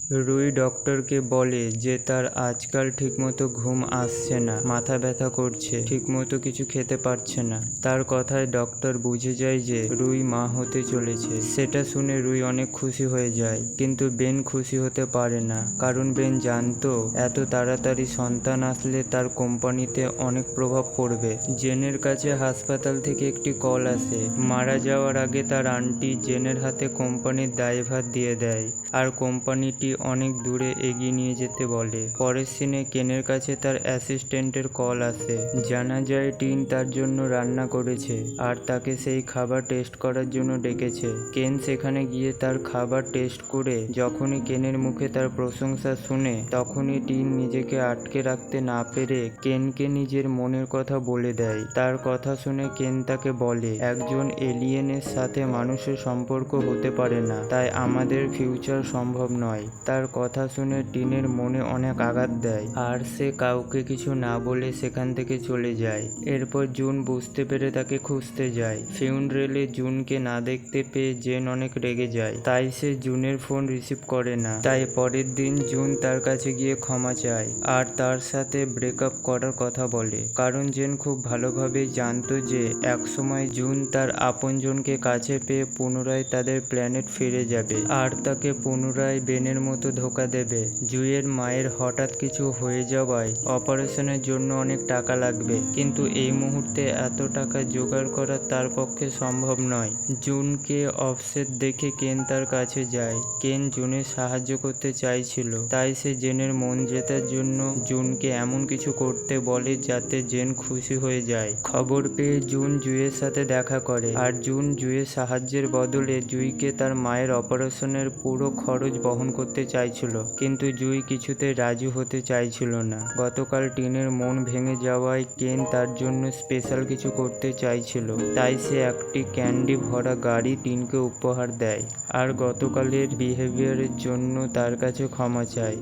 রুই ডক্টরকে বলে যে তার আজকাল ঠিকমতো ঘুম আসছে না, মাথা ব্যথা করছে, ঠিকমতো কিছু খেতে পারছে না। তার কথায় ডক্টর বুঝে যায় যে রুই মা হতে চলেছে। সেটা শুনে রুই অনেক খুশি হয়ে যায়, কিন্তু বেন খুশি হতে পারে না, কারণ বেন জানতো এত তাড়াতাড়ি সন্তান আসলে তার কোম্পানিতে অনেক প্রভাব পড়বে। জেনের কাছে হাসপাতাল থেকে একটি কল আসে। মারা যাওয়ার আগে তার আন্টি জেনের হাতে কোম্পানির দায়ভার দিয়ে দেয় আর কোম্পানিটি অনেক দূরে এগিয়ে নিয়ে যেতে বলে। পরের সিনে কেনের কাছে তার অ্যাসিস্ট্যান্টের কল আসে। জানা যায় টিন তার জন্য রান্না করেছে আর তাকে সেই খাবার টেস্ট করার জন্য ডেকেছে। কেন সেখানে গিয়ে তার খাবার টেস্ট করে যখনই কেনের মুখে তার প্রশংসা শুনে, তখনই টিন নিজেকে আটকে রাখতে না পেরে কেনকে নিজের মনের কথা বলে দেয়। তার কথা শুনে কেন তাকে বলে, একজন এলিয়েনের সাথে মানুষের সম্পর্ক হতে পারে না, তাই আমাদের ফিউচার সম্ভব নয়। তার কথা শুনে টিনের মনে অনেক আঘাত দেয় আর সে কাউকে কিছু না বলে সেখান থেকে চলে যায়। এরপর জুন বুঝতে পেরে তাকে খুঁজতে যায়। ফিউনরেলে জুনকে না দেখতে পেয়ে জেন অনেক রেগে যায়, তাই সে জুনের ফোন রিসিভ করে না। তাই পরের দিন জুন তার কাছে গিয়ে ক্ষমা চায় আর তার সাথে ব্রেকআপ করার কথা বলে, কারণ জেন খুব ভালোভাবেই জানতো যে একসময় জুন তার আপনজনকে কাছে পেয়ে পুনরায় তাদের প্ল্যানেট ফিরে যাবে আর তাকে পুনরায় বেনের মতো ধোঁকা দেবে। জুইয়ের মায়ের হঠাৎ কিছু হয়ে যাওয়ায় অপারেশনের জন্য অনেক টাকা লাগবে, কিন্তু এই মুহূর্তে এত টাকা জোগাড় করা তার পক্ষে সম্ভব নয়। জুনকে অফসেট দেখে কেন তার কাছে যায়। কেন জুনের সাহায্য করতে চাইছিল, তাই সে জেনের মন জেতার জন্য জুনকে এমন কিছু করতে বলে যাতে জেন খুশি হয়ে যায়। খবর পেয়ে জুন জুইয়ের সাথে দেখা করে আর জুন জুইয়ের সাহায্যের বদলে জুইকে তার মায়ের অপারেশনের পুরো খরচ বহন করতে চাইছিল, কিন্তু জুই কিছুতে রাজি হতে চাইছিল না। গতকাল টিনের মন ভেঙে যাওয়ায় কেন তার জন্য স্পেশাল কিছু করতে চাইছিল, তাই সে একটি ক্যান্ডি ভরা গাড়ি টিনকে উপহার দেয় আর গতকালের বিহেভিয়ারের জন্য তার কাছে ক্ষমা চায়।